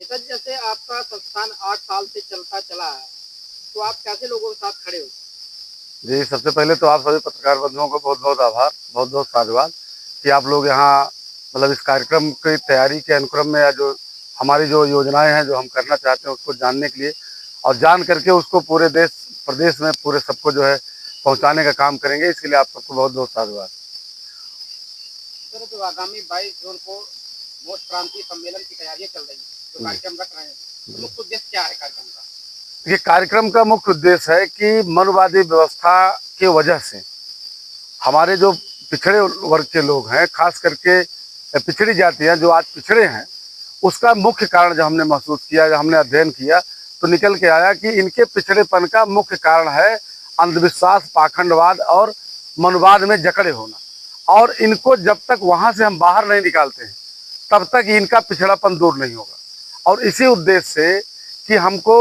नेताजी, जैसे आपका संस्थान 8 साल से चलता चला है, तो आप कैसे लोगों के साथ खड़े हो? जी, सबसे पहले तो आप सभी पत्रकार बंधुओं को बहुत-बहुत आभार, बहुत-बहुत साधुवाद कि आप लोग यहाँ मतलब इस कार्यक्रम की तैयारी के अनुक्रम में या जो हमारी जो योजनाएँ हैं, जो हम करना चाहते हैं उसको जानने के लिए और जान करके उसको पूरे देश प्रदेश में पूरे सबको जो है पहुँचाने का काम करेंगे। इसके लिए आप सबको बहुत-बहुत साधुवाद। सर, जो आगामी 22 जून को मोस्ट क्रांति सम्मेलन की तैयारियां चल रही हैं, जो कार्यक्रम रख रहे हैं, तो मुख्य उद्देश्य क्या है कार्यक्रम का? ये कार्यक्रम का मुख्य उद्देश्य है कि मनवादी व्यवस्था की वजह से हमारे जो पिछड़े वर्ग के लोग हैं, खास करके पिछड़ी जातियाँ जो आज पिछड़े हैं, उसका मुख्य कारण जब हमने महसूस किया, जब हमने अध्ययन किया, तो निकल के आया कि इनके पिछड़ेपन का मुख्य कारण है अंधविश्वास, पाखंडवाद और मनवाद में जकड़े होना। और इनको जब तक वहाँ से हम बाहर नहीं निकालते हैं, तब तक इनका पिछड़ापन दूर नहीं होगा। और इसी उद्देश्य से कि हमको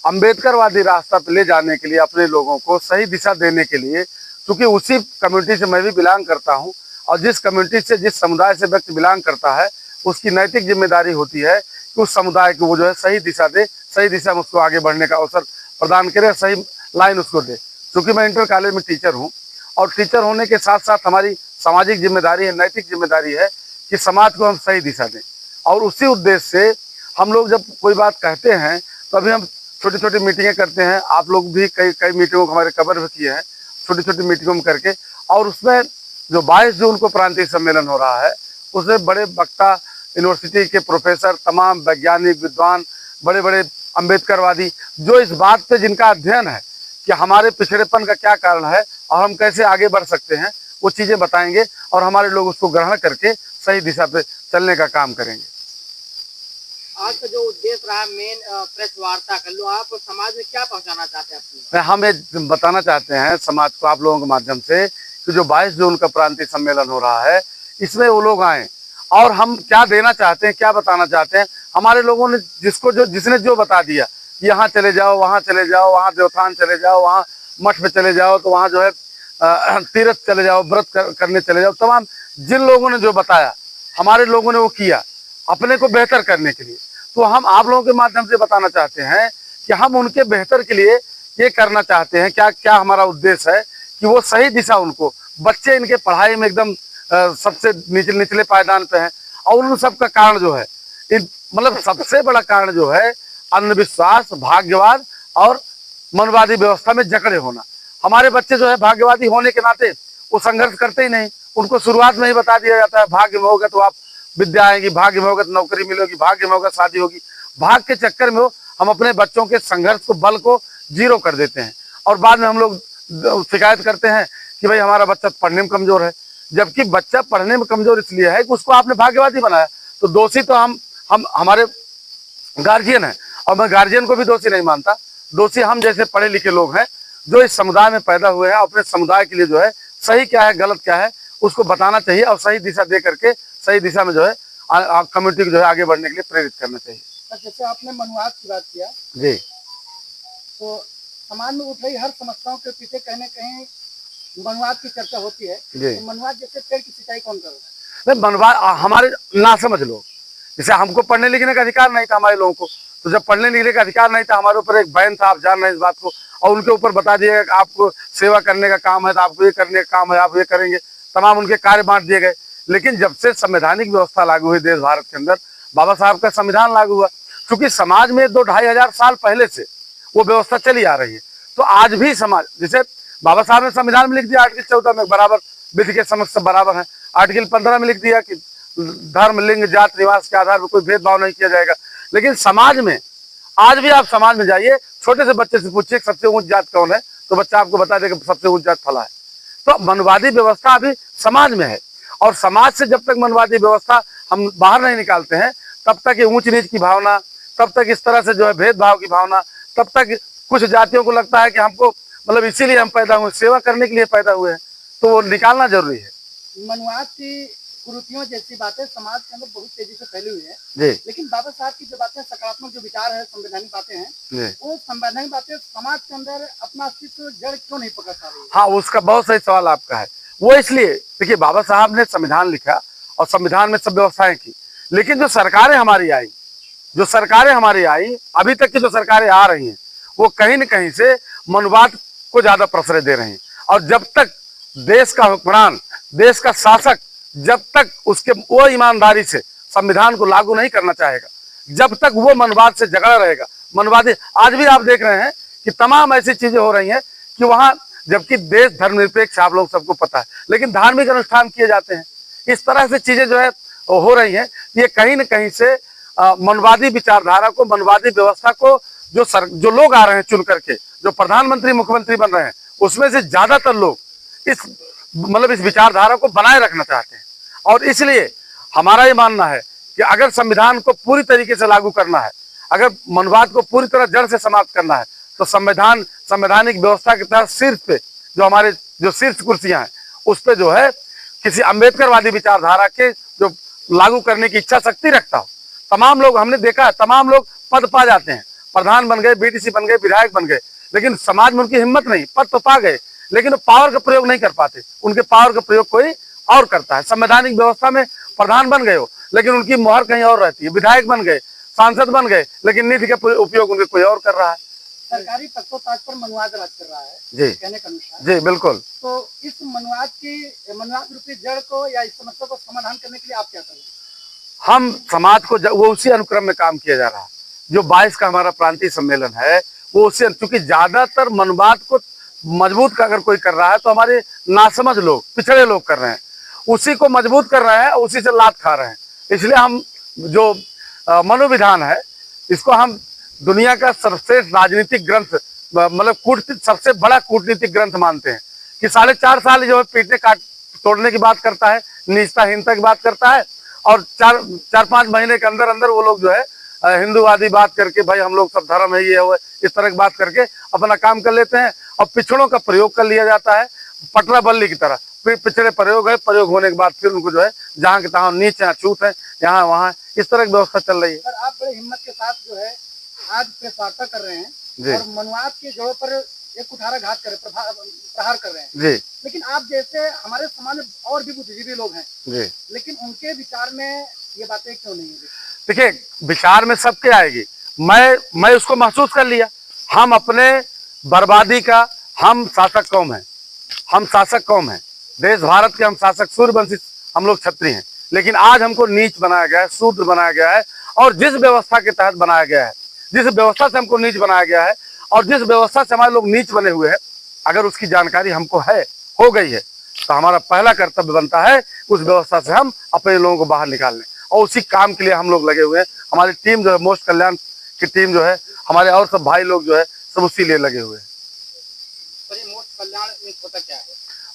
अम्बेडकरवादी रास्ता पे ले जाने के लिए, अपने लोगों को सही दिशा देने के लिए, क्योंकि उसी कम्युनिटी से मैं भी बिलोंग करता हूँ और जिस कम्युनिटी से, जिस समुदाय से व्यक्ति बिलोंग करता है, उसकी नैतिक जिम्मेदारी होती है कि उस समुदाय को वो जो है सही दिशा दे, सही दिशा में उसको आगे बढ़ने का अवसर प्रदान करे, सही लाइन उसको दे। क्योंकि मैं इंटर कॉलेज में टीचर हूँ और टीचर होने के साथ साथ हमारी सामाजिक जिम्मेदारी है, नैतिक जिम्मेदारी है कि समाज को हम सही दिशा दें। और उसी उद्देश्य से हम लोग जब कोई बात कहते हैं तो अभी हम छोटी छोटी मीटिंगें करते हैं। आप लोग भी कई कई मीटिंगों को हमारे कवर भी किए हैं, छोटी छोटी मीटिंगों में करके। और उसमें जो 22 जून को प्रांतीय सम्मेलन हो रहा है, उसमें बड़े वक्ता, यूनिवर्सिटी के प्रोफेसर, तमाम वैज्ञानिक, विद्वान, बड़े बड़े अम्बेडकरवादी, जो इस बात पे जिनका अध्ययन है कि हमारे पिछड़ेपन का क्या कारण है और हम कैसे आगे बढ़ सकते हैं, वो चीज़ें बताएंगे और हमारे लोग उसको ग्रहण करके सही दिशा पे चलने का काम करेंगे। आज का जो उद्देश्य रहा मेन प्रेस वार्ता कर लो, आप समाज में क्या पहुंचाना चाहते हैं अपने? हम ये बताना चाहते हैं समाज को, आप लोगों के माध्यम से, कि जो 22 जून का प्रांतीय सम्मेलन हो रहा है, इसमें वो लोग आए और हम क्या देना चाहते हैं, क्या बताना चाहते हैं। हमारे लोगों ने जिसने जो बता दिया, यहाँ चले जाओ, वहाँ चले जाओ, वहाँ देवथान चले जाओ, वहाँ मठ पे चले जाओ, तो वहाँ जो है तीर्थ चले जाओ, व्रत करने चले जाओ, तमाम जिन लोगों ने जो बताया, हमारे लोगों ने वो किया अपने को बेहतर करने के लिए। तो हम आप लोगों के माध्यम से बताना चाहते हैं कि हम उनके बेहतर के लिए ये करना चाहते हैं, क्या क्या हमारा उद्देश्य है कि वो सही दिशा, उनको बच्चे इनके पढ़ाई में एकदम सबसे निचले पायदान पे हैं और उन सब का कारण जो है, मतलब सबसे बड़ा कारण जो है अंधविश्वास, भाग्यवाद और मनवादी व्यवस्था में जकड़े होना। हमारे बच्चे जो है भाग्यवादी होने के नाते वो संघर्ष करते ही नहीं। उनको शुरुआत में ही बता दिया जाता है भाग्य में होगा तो आप विद्या आएगी, भाग्य में होगा तो नौकरी मिलेगी, भाग्य में होगा शादी होगी। भाग के चक्कर में हम अपने बच्चों के संघर्ष को, बल को जीरो कर देते हैं और बाद में हम लोग शिकायत करते हैं कि भाई हमारा बच्चा पढ़ने में कमजोर है। जबकि बच्चा पढ़ने में कमजोर इसलिए है कि उसको आपने भाग्यवादी बनाया। तो दोषी तो हम हमारे गार्जियन है और मैं गार्जियन को भी दोषी नहीं मानता। दोषी हम जैसे पढ़े लिखे लोग हैं जो इस समुदाय में पैदा हुए हैं। अपने समुदाय के लिए जो है सही क्या है, गलत क्या है, उसको बताना चाहिए और सही दिशा दे करके सही दिशा में जो है कम्युनिटी को जो है आगे बढ़ने के लिए प्रेरित करना चाहिए। जैसे आपने मनुवाद की बात किया जी, तो समाज में उठ रही हर समस्याओं के पीछे कहीं न कहीं मनुवाद की चर्चा होती है। तो मनुवाद जैसे पेड़ की सिंचाई कौन कर रहा है? नहीं, मनुवाद हमारे ना समझ लो, जैसे हमको पढ़ने लिखने का अधिकार नहीं था हमारे लोगों को, तो जब पढ़ने लिखने का अधिकार नहीं था, हमारे ऊपर एक बैन था, आप जान रहे हैं इस बात को, और उनके ऊपर बता दिया कि आपको सेवा करने का काम है तो आपको ये करने का काम है, आप ये करेंगे, तमाम उनके कार्य बांट दिए गए। लेकिन जब से संवैधानिक व्यवस्था लागू हुई देश भारत के अंदर, बाबा साहब का संविधान लागू हुआ, क्योंकि समाज में 2-2,500 साल पहले से वो व्यवस्था चली आ रही है। तो आज भी समाज, जैसे बाबा साहब ने संविधान में लिख दिया आर्टिकल 14 में बराबर विधि के समक्ष सब बराबर है, आर्टिकल 15 में लिख दिया कि धर्म, लिंग, जात, निवास के आधार पर कोई भेदभाव नहीं किया जाएगा। लेकिन समाज में आज भी, आप समाज में जाइए, छोटे से बच्चे से पूछिए सबसे ऊंच जात कौन है, तो बच्चा आपको बता देगा सबसे ऊंच जात फला है। तो मनवादी व्यवस्था अभी समाज में है और समाज से जब तक मनवादी व्यवस्था हम बाहर नहीं निकालते हैं, तब तक ये ऊंच नीच की भावना, तब तक इस तरह से जो है भेदभाव की भावना, तब तक कुछ जातियों को लगता है कि हमको मतलब इसीलिए हम पैदा हुए, सेवा करने के लिए पैदा हुए हैं, तो वो निकालना जरूरी है। मनुवाद की कुरीतियों जैसी बातें समाज के अंदर बहुत तेजी से फैली हुई है जी, लेकिन बाबा साहब की जो बातें, सकारात्मक जो विचार है, संवैधानिक बातें हैं, वो संवैधानिक बातें समाज के अंदर अपना अस्तित्व जड़ क्यों नहीं पकड़ पा रही? हाँ, उसका बहुत सही सवाल आपका है। वो इसलिए, देखिए, बाबा साहब ने संविधान लिखा और संविधान में सब व्यवस्थाएं की, लेकिन जो सरकारें हमारी आई, जो सरकारें हमारी आई, अभी तक की जो सरकारें आ रही हैं, वो कहीं न कहीं से मनुवाद को ज्यादा प्रश्रय दे रही हैं। और जब तक देश का हुक्मरान, देश का शासक, जब तक उसके वो ईमानदारी से संविधान को लागू नहीं करना चाहेगा, जब तक वो मनवाद से झगड़ा रहेगा, मनवादी, आज भी आप देख रहे हैं कि तमाम ऐसी चीजें हो रही हैं कि वहां, जबकि देश धर्मनिरपेक्ष, आप लोग सबको पता है, लेकिन धार्मिक अनुष्ठान किए जाते हैं। इस तरह से चीजें जो है हो रही हैं। ये कहीं न कहीं से मनवादी विचारधारा को, मनवादी व्यवस्था को, जो लोग आ रहे हैं चुन करके, जो प्रधानमंत्री मुख्यमंत्री बन रहे हैं, उसमें से ज्यादातर लोग इस इस विचारधारा को बनाए रखना चाहते हैं। और इसलिए हमारा ये मानना है कि अगर संविधान को पूरी तरीके से लागू करना है, अगर मनवाद को पूरी तरह जड़ से समाप्त करना है, तो संवैधानिक व्यवस्था के तहत शीर्ष पे जो हमारे जो शीर्ष कुर्सियां हैं, उस पे जो है किसी अम्बेडकरवादी विचारधारा के जो लागू करने की इच्छा शक्ति रखता हो। तमाम लोग, हमने देखा है, तमाम लोग पद पा जाते हैं, प्रधान बन गए, बीडीसी बन गए, विधायक बन गए, लेकिन समाज में उनकी हिम्मत नहीं, पद तो पा गए लेकिन पावर का प्रयोग नहीं कर पाते। उनके पावर का प्रयोग कोई और करता है। संवैधानिक व्यवस्था में प्रधान बन गए हो, लेकिन उनकी मोहर कहीं और रहती है। विधायक बन गए, सांसद बन गए, लेकिन निधि का उपयोग उनके कोई और कर रहा है। सरकारी तख्तों-ताज पर मनवाद राज कर रहा है, जी, कहने के अनुसार। जी बिल्कुल। तो इस मनवाद रूपी जड़ को या इस समस्या को समाधान करने के लिए आप क्या करें? हम समाज को वो उसी अनुक्रम में काम किया जा रहा है जो 22 का हमारा प्रांतीय सम्मेलन है, वो उसी, क्योंकि ज्यादातर मनवाद को मजबूत का अगर कोई कर रहा है तो हमारे नासमझ लोग, पिछड़े लोग कर रहे हैं, उसी को मजबूत कर रहे हैं, उसी से लात खा रहे हैं। इसलिए हम जो मनोविधान है, इसको हम दुनिया का सर्वश्रेष्ठ राजनीतिक ग्रंथ, सबसे बड़ा कूटनीतिक ग्रंथ मानते हैं कि 4.5 साल जो है पीटने काट तोड़ने की बात करता है, निजताहीनता की बात करता है, और 4-5 महीने के अंदर अंदर वो लोग जो है हिंदूवादी बात करके, भाई हम लोग सब धर्म है, ये है, इस तरह की बात करके अपना काम कर लेते हैं। और पिछड़ों का प्रयोग कर लिया जाता है पटरा बल्ली की तरह। पिछड़े प्रयोग है, प्रयोग होने के बाद फिर उनको जो है जहाँ के तहाँ नीच है, छूत है, यहाँ वहाँ, इस तरह की व्यवस्था चल रही है। सर, आप बड़े हिम्मत के साथ जो है आज प्रेस वार्ता कर रहे हैं और मनवाद के जड़ों पर एक कुठाराघात प्रहार कर रहे हैं जी। लेकिन आप जैसे हमारे समाज में और भी बुद्धिजीवी लोग हैं जी, लेकिन उनके विचार में ये बातें क्यों नहीं है? देखिए, विचार में सबके आएगी। मैं उसको महसूस कर लिया। हम अपने बर्बादी का, हम शासक कौम है, हम शासक कौम है, देश भारत के हम शासक, सूर्यवंशी हम लोग क्षत्रिय हैं, लेकिन आज हमको नीच बनाया गया है, शूद्र बनाया गया है। और जिस व्यवस्था के तहत बनाया गया है, जिस व्यवस्था से हमको नीच बनाया गया है, और जिस व्यवस्था से हमारे लोग नीच बने हुए हैं, अगर उसकी जानकारी हमको है, हो गई है, तो हमारा पहला कर्तव्य बनता है उस व्यवस्था से हम अपने लोगों को बाहर निकालने, और उसी काम के लिए हम लोग लगे हुए हैं। हमारी टीम जो है, मोस्ट कल्याण की टीम जो है, हमारे और सब भाई लोग जो है, सब उसी लिए लगे हुए हैं। मोस्ट कल्याण होता क्या है?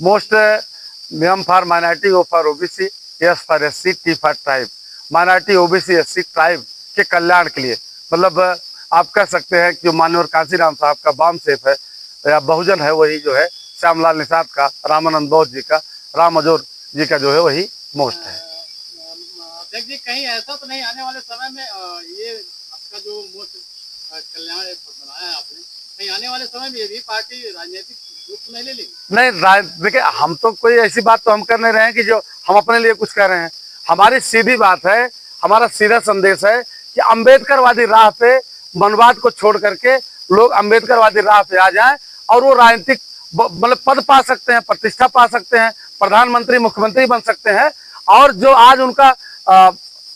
Most M for minority, O for OBC, S for SC, T for tribe. Minority, OBC, SC, tribe के कल्याण के लिए, मतलब आप कह सकते हैं कि माननीय कांशीराम साहब का बाम सेफ है या बहुजन है, वही जो है श्यामलाल निषाद का, रामानंद बौद्ध जी का, राम अजोर जी का जो है वही मोस्ट है। जी, कहीं ऐसा तो नहीं आने वाले समय में ये आपका जो मोस्ट कल्याण बनाया है आपने, कहीं आने वाले समय में ये भी पार्टी राजनीतिक रूप नहीं ले लेगी? नहीं, देखिए, हम तो कोई ऐसी बात तो हम कर नहीं रहे हैं कि जो हम अपने लिए कुछ कह रहे हैं। हमारी सीधी बात है, हमारा सीधा संदेश है कि अम्बेडकरवादी राह पे मनवाद को छोड़ करके लोग अम्बेडकरवादी राह पे आ जाएं और वो राजनीतिक पद पा सकते हैं, प्रतिष्ठा पा सकते हैं, प्रधानमंत्री मुख्यमंत्री बन सकते हैं। और जो आज उनका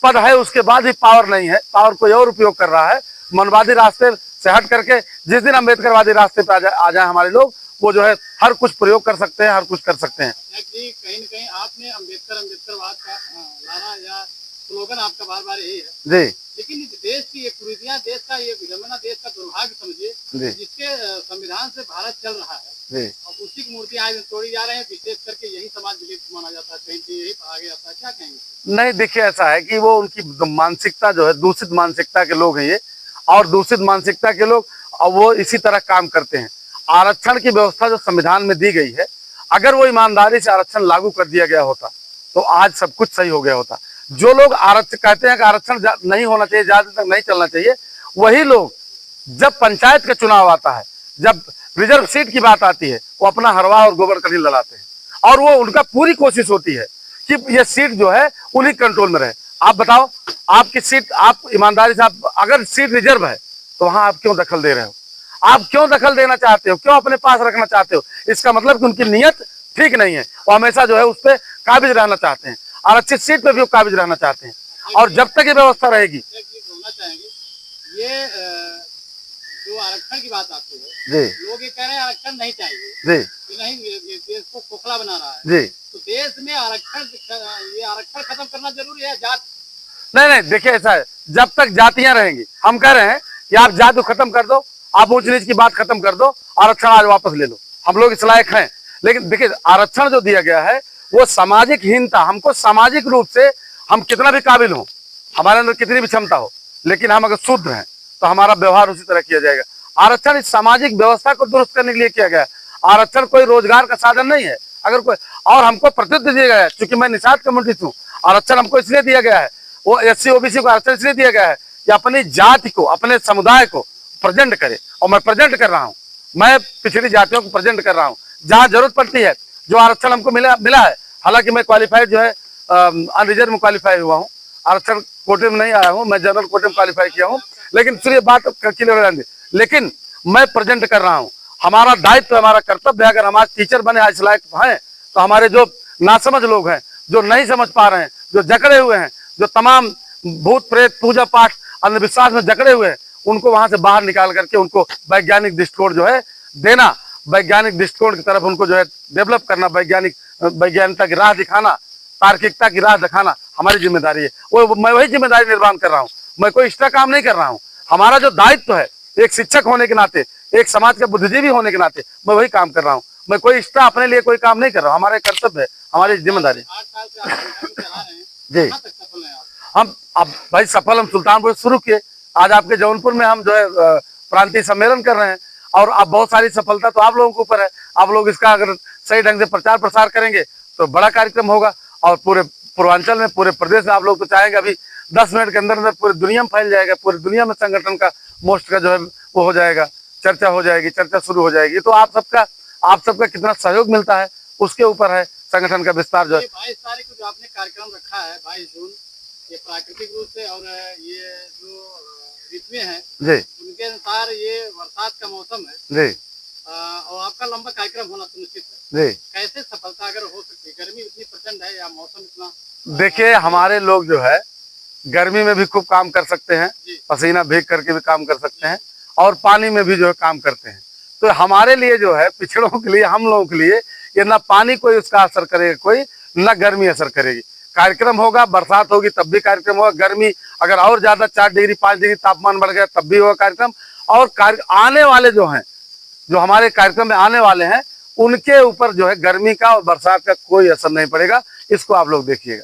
पद है, उसके बाद भी पावर नहीं है, पावर कोई और उपयोग कर रहा है, मनवादी रास्ते से हट करके जिस दिन अम्बेडकरवादी रास्ते पे आ जाए हमारे लोग, वो जो है हर कुछ प्रयोग कर सकते हैं, हर कुछ कर सकते हैं। जी, कहीं न कहीं आपने अम्बेडकरवाद का नारा या स्लोगन आपका बार-बार यही है जी, लेकिन देश की ये कुरीतियां, देश का ये विडंबना, देश का दुर्भाग्य समझिए, जिसके संविधान से भारत चल रहा है जी, और उसी की मूर्तियां आज तोड़ी जा रहे हैं, विशेष करके यही समाज विलिप्त माना जाता है, कहीं यही आगे आता है, क्या कहेंगे? नहीं, देखिए, ऐसा है कि वो उनकी मानसिकता जो है, दूषित मानसिकता के लोग हैं ये, और दूषित मानसिकता के लोग वो इसी तरह काम करते हैं। आरक्षण की व्यवस्था जो संविधान में दी गई है, अगर वो ईमानदारी से आरक्षण लागू कर दिया गया होता तो आज सब कुछ सही हो गया होता। जो लोग आरक्षण कहते हैं कि आरक्षण नहीं होना चाहिए, ज्यादा तक नहीं चलना चाहिए, वही लोग जब पंचायत का चुनाव आता है, जब रिजर्व सीट की बात आती है, वो अपना हरवा और गोबर कली लड़ाते हैं, और वो उनका पूरी कोशिश होती है कि ये सीट जो है उन्हीं कंट्रोल में रहे। आप बताओ, आपकी सीट, आप ईमानदारी से, आप अगर सीट रिजर्व है तो वहां आप क्यों दखल दे रहे हो? आप क्यों दखल देना चाहते हो? क्यों अपने पास रखना चाहते हो? इसका मतलब कि उनकी नीयत ठीक नहीं है। वो हमेशा जो है उस पर काबिज रहना चाहते हैं, आरक्षित सीट पे भी वो काबिज रहना चाहते हैं। और जब तक ये व्यवस्था रहेगी, बोलना चाहेंगे ये जो आरक्षण की बात आती है, जी, लोग ये कह रहे हैं आरक्षण नहीं चाहिए, जी, कि नहीं ये देश को खोखला बना रहा है, जी। तो देश में ये आरक्षण खत्म करना जरूरी है? जात नहीं नहीं, देखिए ऐसा है, जब तक जातियां रहेंगी, हम कह रहे हैं कि आप जाति को खत्म कर दो, आप ऊंच नीच की बात खत्म कर दो, आरक्षण आज वापस ले लो, हम लोग इस लायक हैं। लेकिन देखिए, आरक्षण जो दिया गया है वो सामाजिक हीनता, हमको सामाजिक रूप से हम कितना भी काबिल हो, हमारे अंदर कितनी भी क्षमता हो, लेकिन हम अगर शुद्ध हैं तो हमारा व्यवहार उसी तरह किया जाएगा। आरक्षण इस सामाजिक व्यवस्था को दुरुस्त करने के लिए किया गया है। आरक्षण कोई रोजगार का साधन नहीं है। अगर कोई, और हमको प्रतिनिधि दिया गया है, चूंकि मैं निषाद कम्युनिटी हूँ, आरक्षण हमको इसलिए दिया गया है, वो SC OBC को आरक्षण इसलिए दिया गया है कि अपनी जाति को, अपने समुदाय को प्रेजेंट करे, और मैं प्रेजेंट कर रहा हूँ, मैं पिछड़ी जातियों को प्रेजेंट कर रहा हूँ। जहाँ जरूरत पड़ती है, जो आरक्षण हमको मिला है, हालांकि मैं क्वालिफाइड जो है अनरिजर्व में क्वालिफाई हुआ हूँ, आरक्षण कोटे में नहीं आया हूँ, मैं जनरल कोटे में क्वालिफाई किया हूँ, लेकिन फिर ये बात क्लियर, लेकिन मैं प्रेजेंट कर रहा हूँ। हमारा दायित्व, हमारा कर्तव्य है। अगर हम आज टीचर बने, आज लायक हैं, तो हमारे जो नासमझ लोग हैं, जो नहीं समझ पा रहे हैं, जो जकड़े हुए हैं, जो तमाम भूत प्रेत पूजा पाठ अंधविश्वास में जकड़े हुए हैं, उनको वहां से बाहर निकाल करके उनको वैज्ञानिक दृष्टिकोण जो है देना, वैज्ञानिक दृष्टिकोण की तरफ उनको जो है डेवलप करना, वैज्ञानिकता की राह दिखाना, तार्किकता की राह दिखाना हमारी जिम्मेदारी है। वो मैं वही जिम्मेदारी निर्वहन कर रहा हूँ, मैं कोई एक्स्ट्रा काम नहीं कर रहा हूँ। हमारा जो दायित्व है, एक शिक्षक होने के नाते, एक समाज का बुद्धिजीवी होने के नाते, मैं वही काम कर रहा हूँ। मैं कोई एक्स्ट्रा अपने लिए कोई काम नहीं कर रहा हूँ, हमारा कर्तव्य है, हमारी जिम्मेदारी। 8 साल से आप चला रहे हैं, जी, कहाँ तक सफल हैं आप? हम अब भाई सफल, हम सुल्तानपुर से शुरू किए, आज आपके जौनपुर में हम जो है प्रांतीय सम्मेलन कर रहे हैं, और अब बहुत सारी सफलता तो आप लोगों के ऊपर है। आप लोग इसका अगर सही ढंग से प्रचार प्रसार करेंगे तो बड़ा कार्यक्रम होगा, और पूरे पूर्वांचल में, पूरे प्रदेश में आप लोग तो चाहेंगे अभी 10 मिनट के अंदर अंदर पूरी दुनिया में फैल जाएगा, पूरी दुनिया में संगठन का मोस्ट का जो है वो हो जाएगा, चर्चा हो जाएगी, चर्चा शुरू हो जाएगी। तो आप सबका कितना सहयोग मिलता है उसके ऊपर है संगठन का विस्तार जो है। 22 तारीख को जो आपने कार्यक्रम रखा है, 22 जून, ये प्राकृतिक रूप से, और ये जो ऋतुएं हैं जी, उनके अनुसार ये बरसात का मौसम है जी, और आपका लंबा कार्यक्रम होना सुनिश्चित है। जी। कैसे सफलता अगर हो सकती है? गर्मी इतनी प्रचंड है या मौसम इतना? देखिए, हमारे लोग जो है गर्मी में भी खूब काम कर सकते हैं, पसीना भीग करके भी काम कर सकते हैं, और पानी में भी जो है काम करते हैं। तो हमारे लिए जो है, पिछड़ों के लिए, हम लोगों के लिए, ये ना पानी कोई उसका असर करेगा, कोई ना गर्मी असर करेगी। कार्यक्रम होगा, बरसात होगी तब भी कार्यक्रम होगा, गर्मी अगर और ज्यादा 4 डिग्री 5 डिग्री तापमान बढ़ गया तब भी होगा कार्यक्रम। और आने वाले जो हैं, जो हमारे कार्यक्रम में आने वाले हैं, उनके ऊपर जो है गर्मी का और बरसात का कोई असर नहीं पड़ेगा। इसको आप लोग देखिएगा।